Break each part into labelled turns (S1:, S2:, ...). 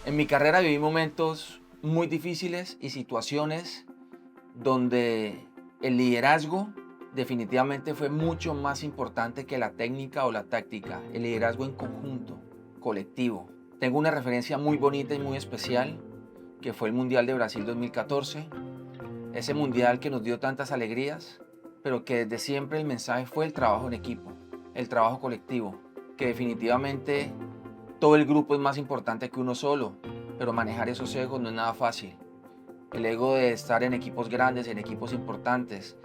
S1: En mi carrera viví momentos muy difíciles y situaciones donde el liderazgo definitivamente fue mucho más importante que la técnica o la táctica, el liderazgo en conjunto, colectivo. Tengo una referencia muy bonita y muy especial que fue el Mundial de Brasil 2014, ese mundial que nos dio tantas alegrías, pero que desde siempre el mensaje fue el trabajo en equipo, el trabajo colectivo, que definitivamente todo el grupo es más importante que uno solo, pero manejar esos egos no es nada fácil. El ego de estar en equipos grandes, en equipos importantes,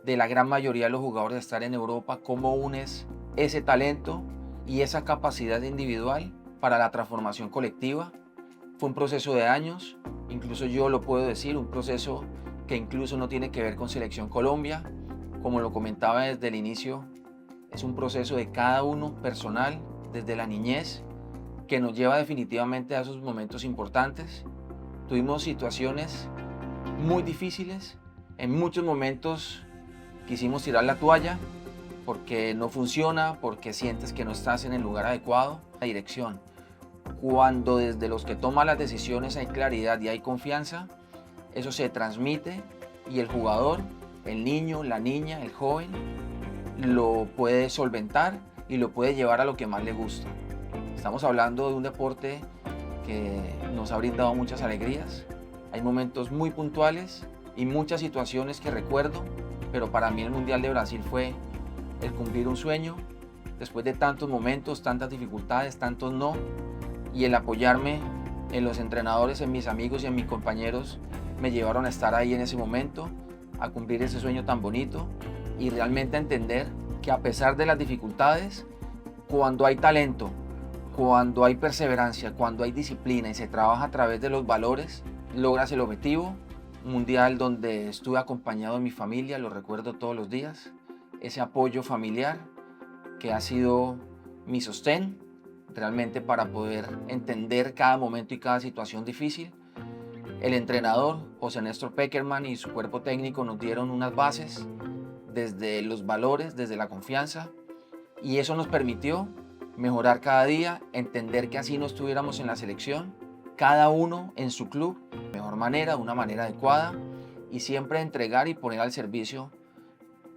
S1: de la gran mayoría de los jugadores de estar en Europa, cómo unes ese talento y esa capacidad individual para la transformación colectiva. Fue un proceso de años, incluso yo lo puedo decir, un proceso que incluso no tiene que ver con Selección Colombia. Como lo comentaba desde el inicio, es un proceso de cada uno personal, desde la niñez, que nos lleva definitivamente a esos momentos importantes. Tuvimos situaciones muy difíciles, en muchos momentos quisimos tirar la toalla porque no funciona, porque sientes que no estás en el lugar adecuado, la dirección. Cuando desde los que toman las decisiones hay claridad y hay confianza, eso se transmite y el jugador, el niño, la niña, el joven, lo puede solventar y lo puede llevar a lo que más le gusta. Estamos hablando de un deporte que nos ha brindado muchas alegrías. Hay momentos muy puntuales y muchas situaciones que recuerdo, pero para mí el Mundial de Brasil fue el cumplir un sueño después de tantos momentos, tantas dificultades, tantos no, y el apoyarme en los entrenadores, en mis amigos y en mis compañeros me llevaron a estar ahí en ese momento, a cumplir ese sueño tan bonito y realmente a entender que a pesar de las dificultades, cuando hay talento, cuando hay perseverancia, cuando hay disciplina y se trabaja a través de los valores, logras el objetivo. Un mundial donde estuve acompañado de mi familia, lo recuerdo todos los días. Ese apoyo familiar que ha sido mi sostén realmente para poder entender cada momento y cada situación difícil. El entrenador, José Néstor Pekerman, y su cuerpo técnico nos dieron unas bases desde los valores, desde la confianza, y eso nos permitió mejorar cada día, entender que así no estuviéramos en la selección, cada uno en su club, de mejor manera, de una manera adecuada, y siempre entregar y poner al servicio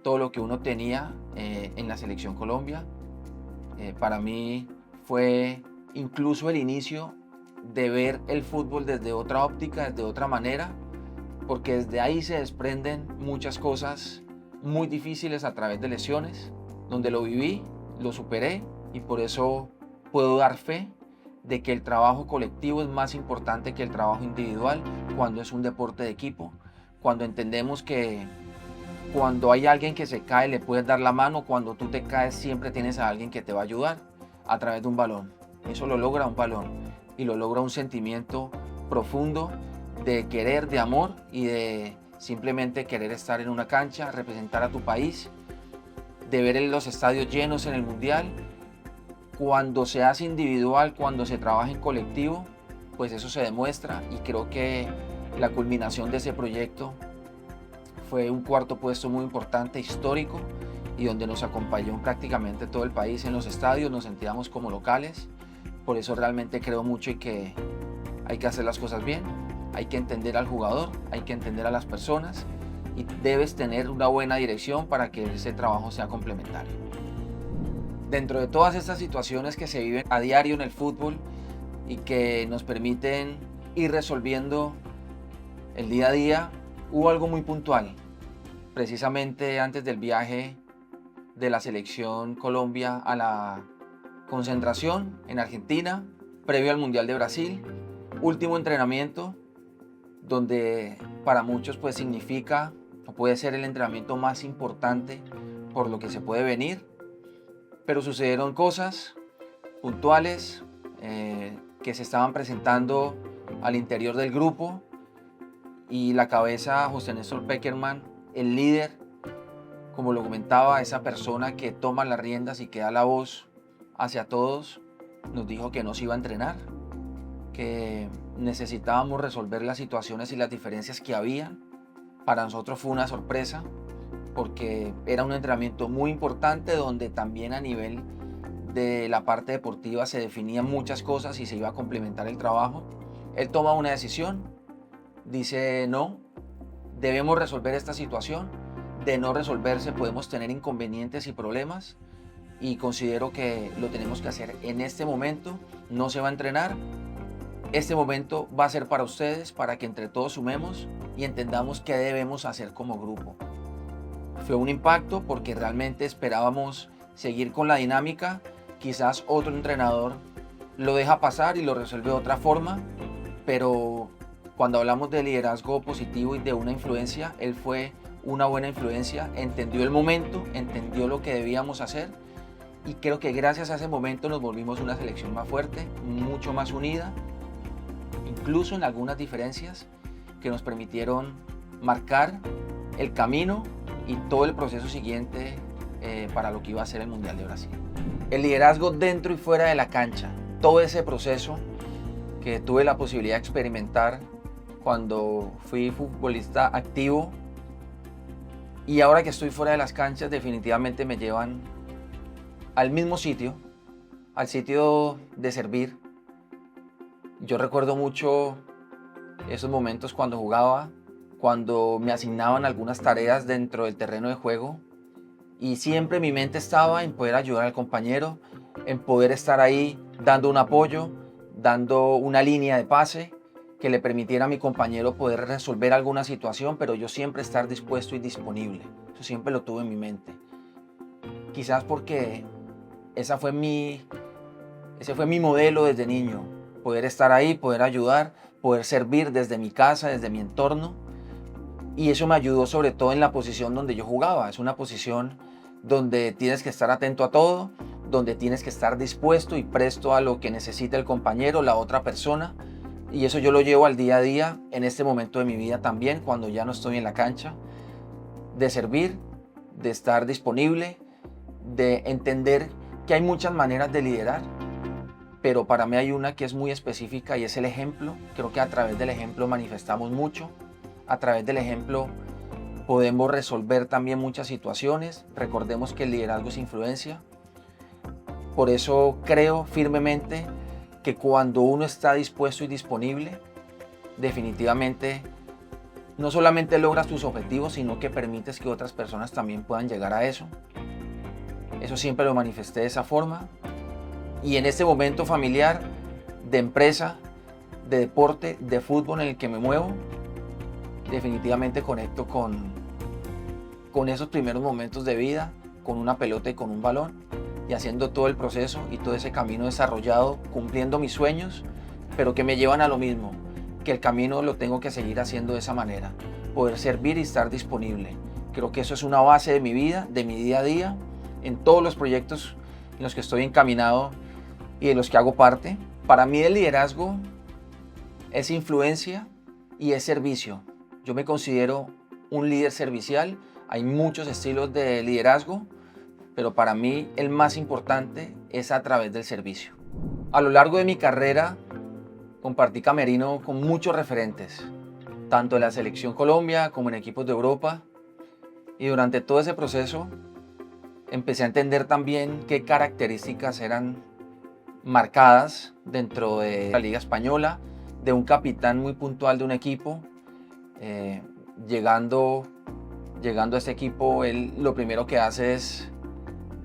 S1: todo lo que uno tenía en la Selección Colombia. Para mí fue incluso el inicio de ver el fútbol desde otra óptica, desde otra manera, porque desde ahí se desprenden muchas cosas muy difíciles a través de lesiones, donde lo viví, lo superé y por eso puedo dar fe de que el trabajo colectivo es más importante que el trabajo individual cuando es un deporte de equipo, cuando entendemos que cuando hay alguien que se cae le puedes dar la mano, cuando tú te caes siempre tienes a alguien que te va a ayudar a través de un balón. Eso lo logra un balón y lo logra un sentimiento profundo de querer, de amor y de simplemente querer estar en una cancha, representar a tu país, de ver los estadios llenos en el mundial. Cuando se hace individual, cuando se trabaja en colectivo, pues eso se demuestra y creo que la culminación de ese proyecto fue un cuarto puesto muy importante, histórico, y donde nos acompañó prácticamente todo el país en los estadios, nos sentíamos como locales. Por eso realmente creo mucho en que hay que hacer las cosas bien, hay que entender al jugador, hay que entender a las personas y debes tener una buena dirección para que ese trabajo sea complementario. Dentro de todas estas situaciones que se viven a diario en el fútbol y que nos permiten ir resolviendo el día a día, hubo algo muy puntual. Precisamente antes del viaje de la Selección Colombia a la concentración en Argentina, previo al Mundial de Brasil, último entrenamiento, donde para muchos pues significa o puede ser el entrenamiento más importante por lo que se puede venir, pero sucedieron cosas puntuales que se estaban presentando al interior del grupo y la cabeza José Néstor Pekerman, el líder, como lo comentaba, esa persona que toma las riendas y que da la voz hacia todos, nos dijo que no se iba a entrenar, que necesitábamos resolver las situaciones y las diferencias que había. Para nosotros fue una sorpresa porque era un entrenamiento muy importante donde también a nivel de la parte deportiva se definían muchas cosas y se iba a complementar el trabajo. Él toma una decisión, dice no, debemos resolver esta situación, de no resolverse podemos tener inconvenientes y problemas y considero que lo tenemos que hacer en este momento, no se va a entrenar, este momento va a ser para ustedes, para que entre todos sumemos y entendamos qué debemos hacer como grupo. Fue un impacto porque realmente esperábamos seguir con la dinámica, quizás otro entrenador lo deja pasar y lo resuelve de otra forma, pero cuando hablamos de liderazgo positivo y de una influencia, él fue una buena influencia, entendió el momento, entendió lo que debíamos hacer y creo que gracias a ese momento nos volvimos una selección más fuerte, mucho más unida, incluso en algunas diferencias que nos permitieron marcar el camino y todo el proceso siguiente para lo que iba a ser el Mundial de Brasil. El liderazgo dentro y fuera de la cancha, todo ese proceso que tuve la posibilidad de experimentar cuando fui futbolista activo y ahora que estoy fuera de las canchas definitivamente me llevan al mismo sitio, al sitio de servir. Yo recuerdo mucho esos momentos cuando jugaba, cuando me asignaban algunas tareas dentro del terreno de juego y siempre mi mente estaba en poder ayudar al compañero, en poder estar ahí dando un apoyo, dando una línea de pase que le permitiera a mi compañero poder resolver alguna situación, pero yo siempre estar dispuesto y disponible. Eso siempre lo tuve en mi mente. Quizás porque ese fue mi modelo desde niño, poder estar ahí, poder ayudar, poder servir desde mi casa, desde mi entorno. Y eso me ayudó sobre todo en la posición donde yo jugaba. Es una posición donde tienes que estar atento a todo, donde tienes que estar dispuesto y presto a lo que necesita el compañero, la otra persona. Y eso yo lo llevo al día a día en este momento de mi vida también, cuando ya no estoy en la cancha, de servir, de estar disponible, de entender que hay muchas maneras de liderar, pero para mí hay una que es muy específica y es el ejemplo. Creo que a través del ejemplo manifestamos mucho, a través del ejemplo podemos resolver también muchas situaciones. Recordemos que el liderazgo es influencia. Por eso creo firmemente que cuando uno está dispuesto y disponible, definitivamente no solamente logras tus objetivos, sino que permites que otras personas también puedan llegar a eso. Eso siempre lo manifesté de esa forma. Y en este momento familiar, de empresa, de deporte, de fútbol en el que me muevo, definitivamente conecto con esos primeros momentos de vida, con una pelota y con un balón, y haciendo todo el proceso y todo ese camino desarrollado, cumpliendo mis sueños, pero que me llevan a lo mismo, que el camino lo tengo que seguir haciendo de esa manera, poder servir y estar disponible. Creo que eso es una base de mi vida, de mi día a día, en todos los proyectos en los que estoy encaminado y de los que hago parte. Para mí el liderazgo es influencia y es servicio. Yo me considero un líder servicial. Hay muchos estilos de liderazgo, pero para mí el más importante es a través del servicio. A lo largo de mi carrera compartí camerino con muchos referentes, tanto en la selección Colombia como en equipos de Europa, y durante todo ese proceso empecé a entender también qué características eran marcadas dentro de la Liga Española, de un capitán muy puntual de un equipo. Llegando a este equipo, él lo primero que hace es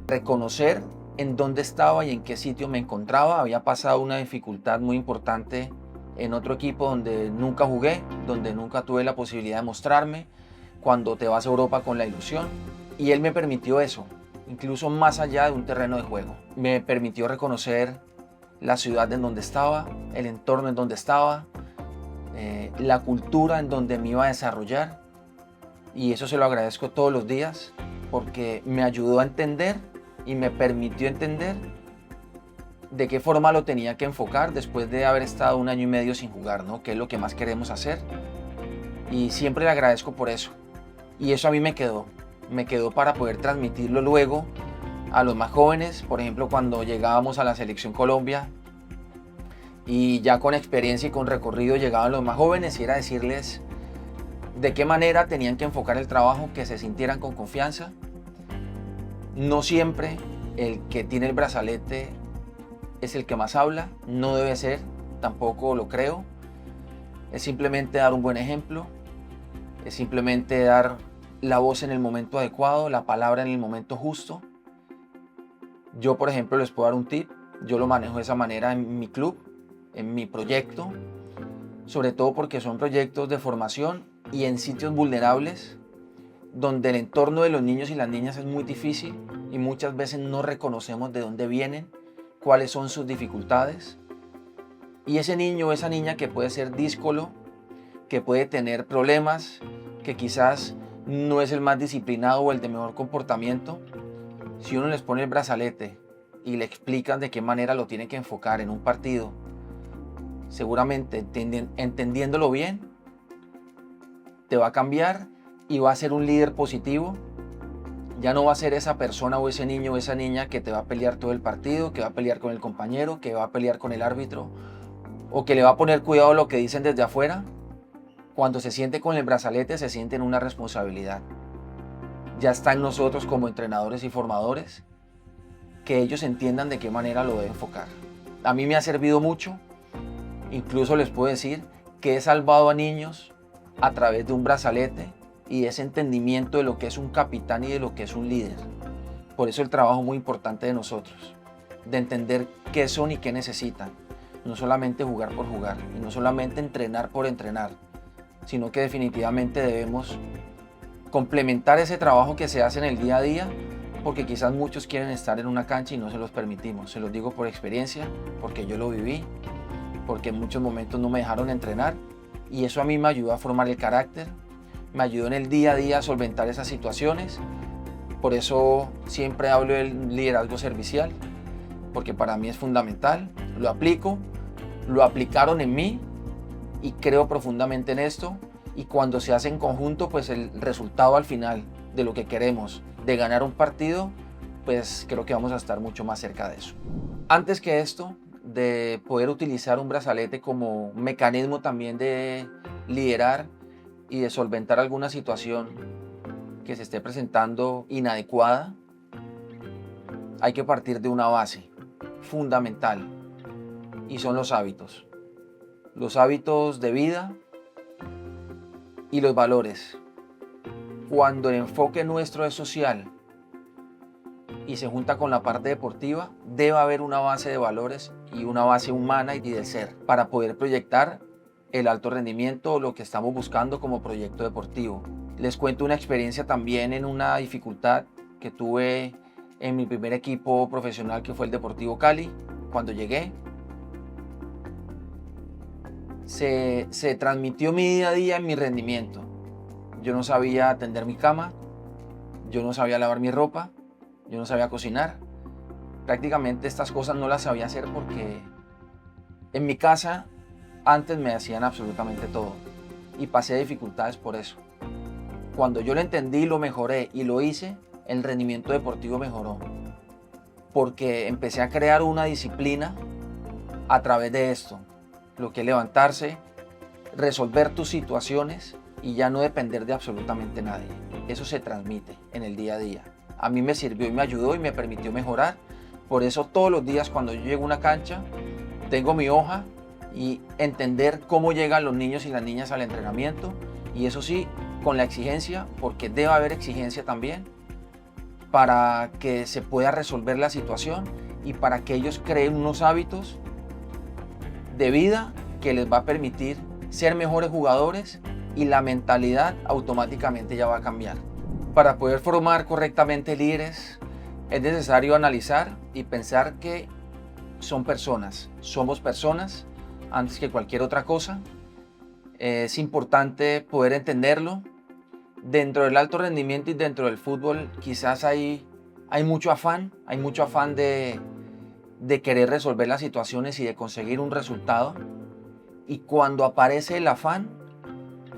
S1: reconocer en dónde estaba y en qué sitio me encontraba. Había pasado una dificultad muy importante en otro equipo donde nunca jugué, donde nunca tuve la posibilidad de mostrarme, cuando te vas a Europa con la ilusión. Y él me permitió eso, incluso más allá de un terreno de juego. Me permitió reconocer la ciudad en donde estaba, el entorno en donde estaba, la cultura en donde me iba a desarrollar, y eso se lo agradezco todos los días porque me ayudó a entender y me permitió entender de qué forma lo tenía que enfocar después de haber estado 1 año y medio sin jugar, ¿no? Que es lo que más queremos hacer, y siempre le agradezco por eso, y eso a mí me quedó para poder transmitirlo luego a los más jóvenes. Por ejemplo, cuando llegábamos a la selección Colombia y ya con experiencia y con recorrido llegaban los más jóvenes, y era decirles de qué manera tenían que enfocar el trabajo, que se sintieran con confianza. No siempre el que tiene el brazalete es el que más habla, no debe ser, tampoco lo creo. Es simplemente dar un buen ejemplo, es simplemente dar la voz en el momento adecuado, la palabra en el momento justo. Yo, por ejemplo, les puedo dar un tip. Yo lo manejo de esa manera en mi club, en mi proyecto, sobre todo porque son proyectos de formación y en sitios vulnerables, donde el entorno de los niños y las niñas es muy difícil y muchas veces no reconocemos de dónde vienen, cuáles son sus dificultades. Y ese niño o esa niña que puede ser díscolo, que puede tener problemas, que quizás no es el más disciplinado o el de mejor comportamiento, si uno les pone el brazalete y le explican de qué manera lo tiene que enfocar en un partido, seguramente entendiéndolo bien, te va a cambiar y va a ser un líder positivo. Ya no va a ser esa persona o ese niño o esa niña que te va a pelear todo el partido, que va a pelear con el compañero, que va a pelear con el árbitro o que le va a poner cuidado a lo que dicen desde afuera. Cuando se siente con el brazalete, se siente en una responsabilidad. Ya está en nosotros como entrenadores y formadores que ellos entiendan de qué manera lo deben enfocar. A mí me ha servido mucho, incluso les puedo decir que he salvado a niños a través de un brazalete y ese entendimiento de lo que es un capitán y de lo que es un líder. Por eso el trabajo muy importante de nosotros, de entender qué son y qué necesitan. No solamente jugar por jugar y no solamente entrenar por entrenar, sino que definitivamente debemos complementar ese trabajo que se hace en el día a día, porque quizás muchos quieren estar en una cancha y no se los permitimos. Se los digo por experiencia, porque yo lo viví, porque en muchos momentos no me dejaron entrenar y eso a mí me ayudó a formar el carácter, me ayudó en el día a día a solventar esas situaciones. Por eso siempre hablo del liderazgo servicial, porque para mí es fundamental. Lo aplico, lo aplicaron en mí y creo profundamente en esto. Y cuando se hace en conjunto, pues el resultado al final de lo que queremos, de ganar un partido, pues creo que vamos a estar mucho más cerca de eso. Antes que esto, de poder utilizar un brazalete como mecanismo también de liderar y de solventar alguna situación que se esté presentando inadecuada, hay que partir de una base fundamental y son los hábitos. Los hábitos de vida y los valores. Cuando el enfoque nuestro es social y se junta con la parte deportiva, debe haber una base de valores y una base humana y de ser para poder proyectar el alto rendimiento o lo que estamos buscando como proyecto deportivo. Les cuento una experiencia también en una dificultad que tuve en mi primer equipo profesional, que fue el Deportivo Cali. Cuando llegué, se transmitió mi día a día en mi rendimiento. Yo no sabía tender mi cama, yo no sabía lavar mi ropa, yo no sabía cocinar. Prácticamente estas cosas no las sabía hacer porque en mi casa antes me hacían absolutamente todo y pasé dificultades por eso. Cuando yo lo entendí, lo mejoré y lo hice, el rendimiento deportivo mejoró porque empecé a crear una disciplina a través de esto, lo que es levantarse, resolver tus situaciones y ya no depender de absolutamente nadie. Eso se transmite en el día a día. A mí me sirvió y me ayudó y me permitió mejorar. Por eso todos los días cuando yo llego a una cancha, tengo mi hoja y entender cómo llegan los niños y las niñas al entrenamiento. Y eso sí, con la exigencia, porque debe haber exigencia también, para que se pueda resolver la situación y para que ellos creen unos hábitos de vida que les va a permitir ser mejores jugadores y la mentalidad automáticamente ya va a cambiar. Para poder formar correctamente líderes es necesario analizar y pensar que son personas, somos personas antes que cualquier otra cosa. Es importante poder entenderlo. Dentro del alto rendimiento y dentro del fútbol quizás hay mucho afán de querer resolver las situaciones y de conseguir un resultado. Y cuando aparece el afán,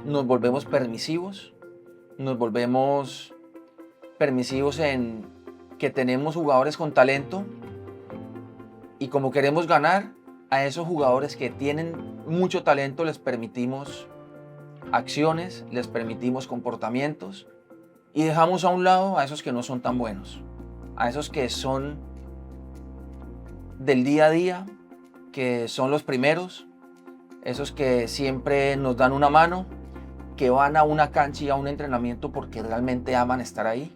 S1: nos volvemos permisivos en que tenemos jugadores con talento y como queremos ganar, a esos jugadores que tienen mucho talento les permitimos acciones, les permitimos comportamientos y dejamos a un lado a esos que no son tan buenos, a esos que son del día a día, que son los primeros, esos que siempre nos dan una mano, que van a una cancha y a un entrenamiento porque realmente aman estar ahí,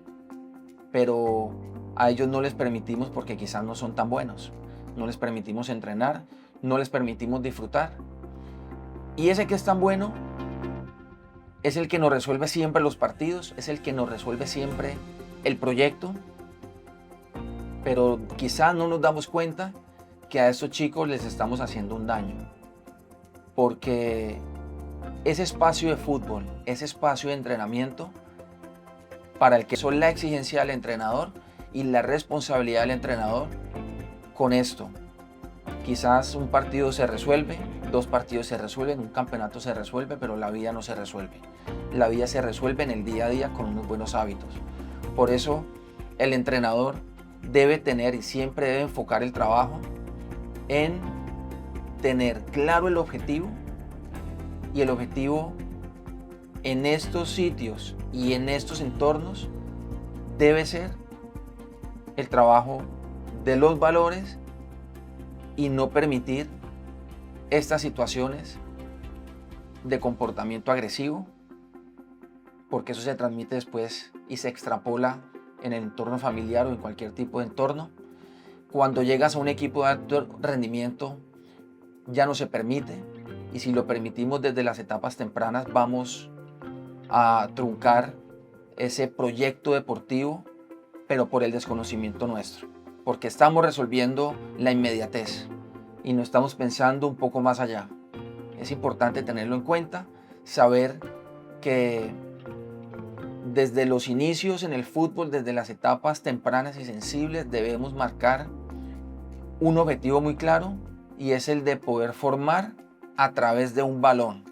S1: pero a ellos no les permitimos porque quizás no son tan buenos, no les permitimos entrenar, no les permitimos disfrutar. Y ese que es tan bueno es el que nos resuelve siempre los partidos, es el que nos resuelve siempre el proyecto, pero quizás no nos damos cuenta que a estos chicos les estamos haciendo un daño, porque ese espacio de fútbol, ese espacio de entrenamiento, para el que son la exigencia del entrenador y la responsabilidad del entrenador, con esto, quizás un partido se resuelve, 2 partidos se resuelven, un campeonato se resuelve, pero la vida no se resuelve. La vida se resuelve en el día a día con unos buenos hábitos. Por eso el entrenador debe tener y siempre debe enfocar el trabajo en tener claro el objetivo, y el objetivo en estos sitios y en estos entornos debe ser el trabajo de los valores y no permitir estas situaciones de comportamiento agresivo, porque eso se transmite después y se extrapola en el entorno familiar o en cualquier tipo de entorno. Cuando llegas a un equipo de alto rendimiento ya no se permite, y si lo permitimos desde las etapas tempranas vamos a truncar ese proyecto deportivo, pero por el desconocimiento nuestro, porque estamos resolviendo la inmediatez y no estamos pensando un poco más allá. Es importante tenerlo en cuenta, saber que desde los inicios en el fútbol, desde las etapas tempranas y sensibles, debemos marcar un objetivo muy claro, y es el de poder formar a través de un balón.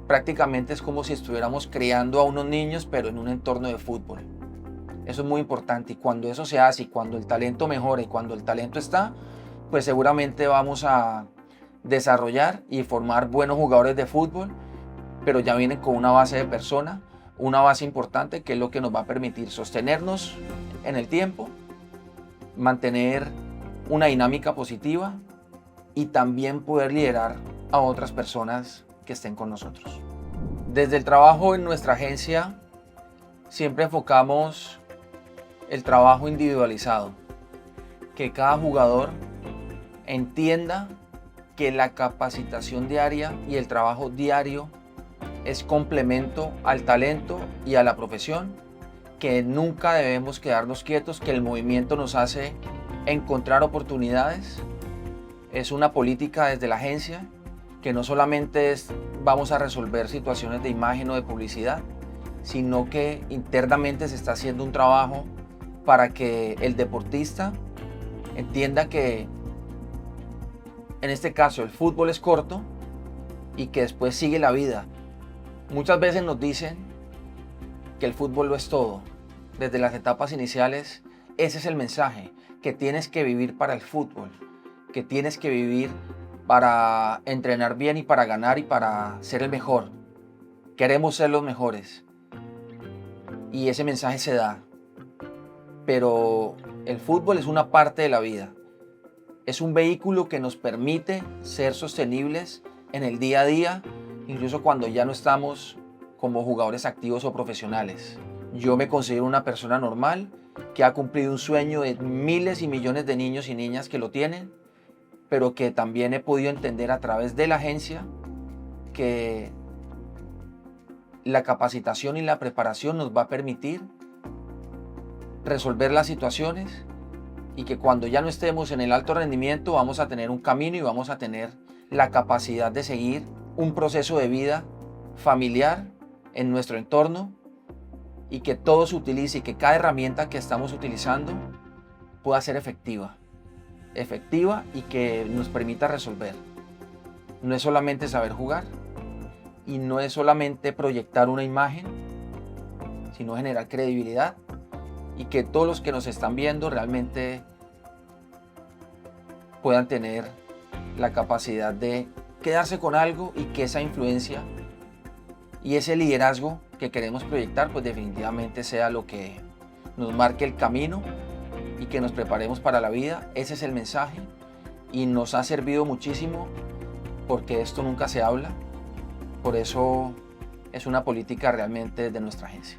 S1: Prácticamente es como si estuviéramos criando a unos niños, pero en un entorno de fútbol. Eso es muy importante, y cuando eso se hace, y cuando el talento mejora, y cuando el talento está, pues seguramente vamos a desarrollar y formar buenos jugadores de fútbol, pero ya vienen con una base de persona, una base importante, que es lo que nos va a permitir sostenernos en el tiempo, mantener una dinámica positiva y también poder liderar a otras personas que estén con nosotros. Desde el trabajo en nuestra agencia siempre enfocamos el trabajo individualizado, que cada jugador entienda que la capacitación diaria y el trabajo diario es complemento al talento y a la profesión, que nunca debemos quedarnos quietos, que el movimiento nos hace encontrar oportunidades. Es una política desde la agencia que no solamente vamos a resolver situaciones de imagen o de publicidad, sino que internamente se está haciendo un trabajo para que el deportista entienda que en este caso el fútbol es corto y que después sigue la vida. Muchas veces nos dicen que el fútbol lo es todo. Desde las etapas iniciales, ese es el mensaje, que tienes que vivir para el fútbol, que tienes que vivir para entrenar bien y para ganar y para ser el mejor. Queremos ser los mejores. Y ese mensaje se da. Pero el fútbol es una parte de la vida. Es un vehículo que nos permite ser sostenibles en el día a día, incluso cuando ya no estamos como jugadores activos o profesionales. Yo me considero una persona normal que ha cumplido un sueño de miles y millones de niños y niñas que lo tienen, pero que también he podido entender a través de la agencia que la capacitación y la preparación nos va a permitir resolver las situaciones, y que cuando ya no estemos en el alto rendimiento vamos a tener un camino y vamos a tener la capacidad de seguir un proceso de vida familiar en nuestro entorno, y que todo se utilice y que cada herramienta que estamos utilizando pueda ser efectiva y que nos permita resolver. No es solamente saber jugar y no es solamente proyectar una imagen, sino generar credibilidad, y que todos los que nos están viendo realmente puedan tener la capacidad de quedarse con algo, y que esa influencia y ese liderazgo que queremos proyectar pues definitivamente sea lo que nos marque el camino y que nos preparemos para la vida. Ese es el mensaje, y nos ha servido muchísimo porque esto nunca se habla. Por eso es una política realmente de nuestra agencia.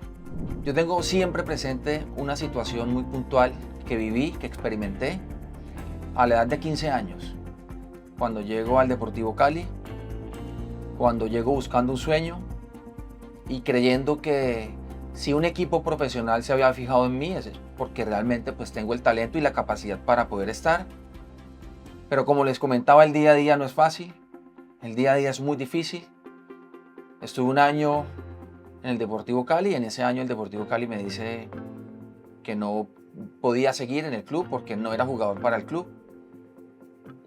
S1: Yo tengo siempre presente una situación muy puntual que viví, que experimenté a la edad de 15 años, cuando llego al Deportivo Cali, cuando llego buscando un sueño y creyendo que si un equipo profesional se había fijado en mí es porque realmente pues tengo el talento y la capacidad para poder estar. Pero como les comentaba, el día a día no es fácil, el día a día es muy difícil. Estuve un año en el Deportivo Cali y en ese año el Deportivo Cali me dice que no podía seguir en el club porque no era jugador para el club.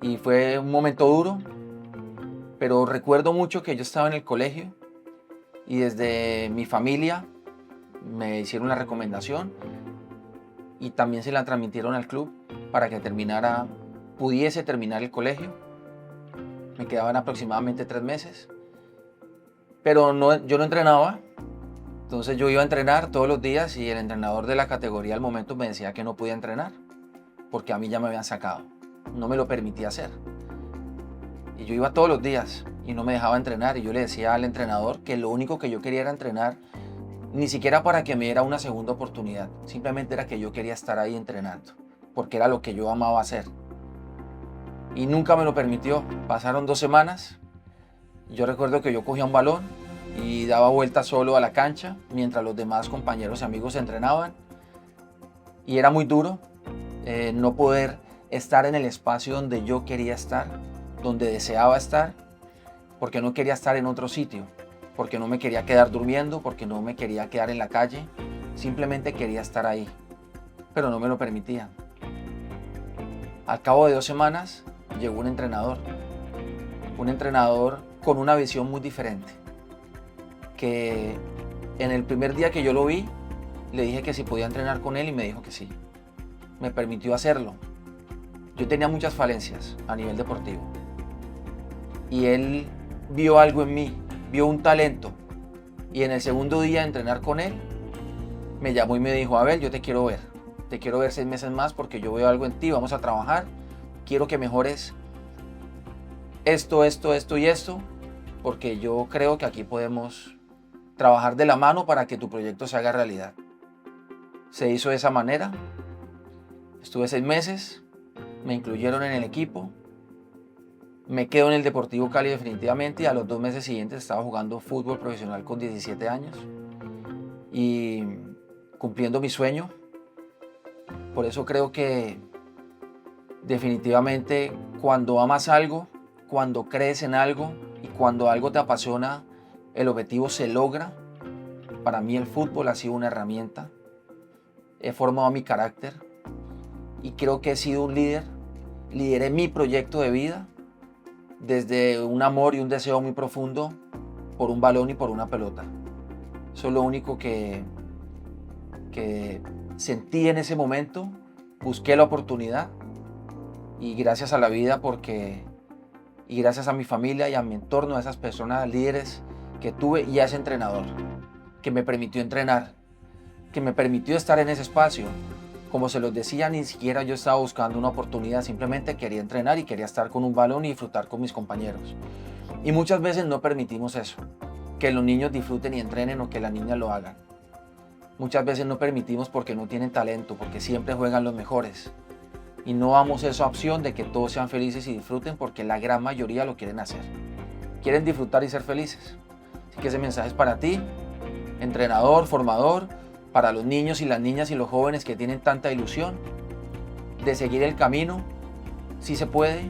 S1: Y fue un momento duro, pero recuerdo mucho que yo estaba en el colegio y desde mi familia me hicieron la recomendación y también se la transmitieron al club para que pudiese terminar el colegio. Me quedaban aproximadamente 3 meses, pero yo no entrenaba. Entonces yo iba a entrenar todos los días y el entrenador de la categoría al momento me decía que no podía entrenar porque a mí ya me habían sacado, no me lo permitía hacer. Y yo iba todos los días y no me dejaba entrenar y yo le decía al entrenador que lo único que yo quería era entrenar, ni siquiera para que me diera una segunda oportunidad, simplemente era que yo quería estar ahí entrenando porque era lo que yo amaba hacer. Y nunca me lo permitió. Pasaron 2 semanas, yo recuerdo que yo cogía un balón y daba vueltas solo a la cancha mientras los demás compañeros y amigos entrenaban y era muy duro no poder estar en el espacio donde yo quería estar, donde deseaba estar, porque no quería estar en otro sitio, porque no me quería quedar durmiendo, porque no me quería quedar en la calle, simplemente quería estar ahí, pero no me lo permitían. Al cabo de 2 semanas llegó un entrenador con una visión muy diferente, que en el primer día que yo lo vi, le dije que si podía entrenar con él y me dijo que sí. Me permitió hacerlo. Yo tenía muchas falencias a nivel deportivo y él vio algo en mí, vio un talento y en el segundo día de entrenar con él, me llamó y me dijo: Abel, yo te quiero ver 6 meses más porque yo veo algo en ti, vamos a trabajar, quiero que mejores esto y esto, porque yo creo que aquí podemos trabajar de la mano para que tu proyecto se haga realidad. Se hizo de esa manera, estuve 6 meses, me incluyeron en el equipo, me quedo en el Deportivo Cali definitivamente y a los 2 meses siguientes estaba jugando fútbol profesional con 17 años y cumpliendo mi sueño. Por eso creo que definitivamente cuando amas algo, cuando crees en algo y cuando algo te apasiona, el objetivo se logra. Para mí el fútbol ha sido una herramienta. He formado mi carácter y creo que he sido un líder. Lideré mi proyecto de vida desde un amor y un deseo muy profundo por un balón y por una pelota. Eso es lo único que sentí en ese momento. Busqué la oportunidad y gracias a la vida y gracias a mi familia y a mi entorno, a esas personas líderes que tuve y a ese entrenador que me permitió entrenar, que me permitió estar en ese espacio. Como se los decía, ni siquiera yo estaba buscando una oportunidad, simplemente quería entrenar y quería estar con un balón y disfrutar con mis compañeros. Y muchas veces no permitimos eso, que los niños disfruten y entrenen o que las niñas lo hagan. Muchas veces no permitimos porque no tienen talento, porque siempre juegan los mejores. Y no damos esa opción de que todos sean felices y disfruten porque la gran mayoría lo quieren hacer. Quieren disfrutar y ser felices. Así que ese mensaje es para ti, entrenador, formador, para los niños y las niñas y los jóvenes que tienen tanta ilusión de seguir el camino. Sí se puede.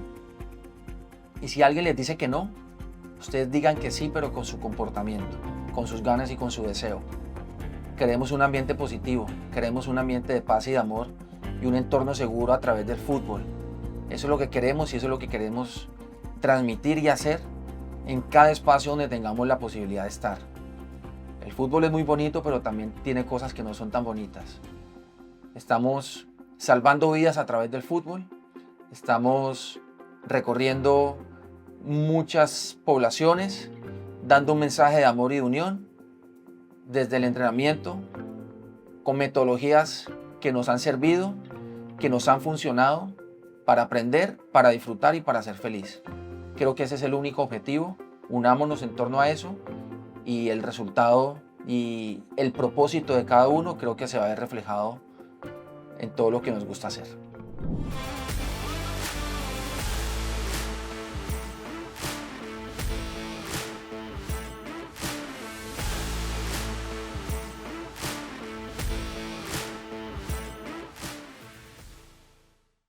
S1: Y si alguien les dice que no, ustedes digan que sí, pero con su comportamiento, con sus ganas y con su deseo. Queremos un ambiente positivo, queremos un ambiente de paz y de amor y un entorno seguro a través del fútbol. Eso es lo que queremos y eso es lo que queremos transmitir y hacer en cada espacio donde tengamos la posibilidad de estar. El fútbol es muy bonito, pero también tiene cosas que no son tan bonitas. Estamos salvando vidas a través del fútbol, estamos recorriendo muchas poblaciones, dando un mensaje de amor y de unión desde el entrenamiento, con metodologías que nos han servido, que nos han funcionado para aprender, para disfrutar y para ser feliz. Creo que ese es el único objetivo. Unámonos en torno a eso y el resultado y el propósito de cada uno creo que se va a ver reflejado en todo lo que nos gusta hacer.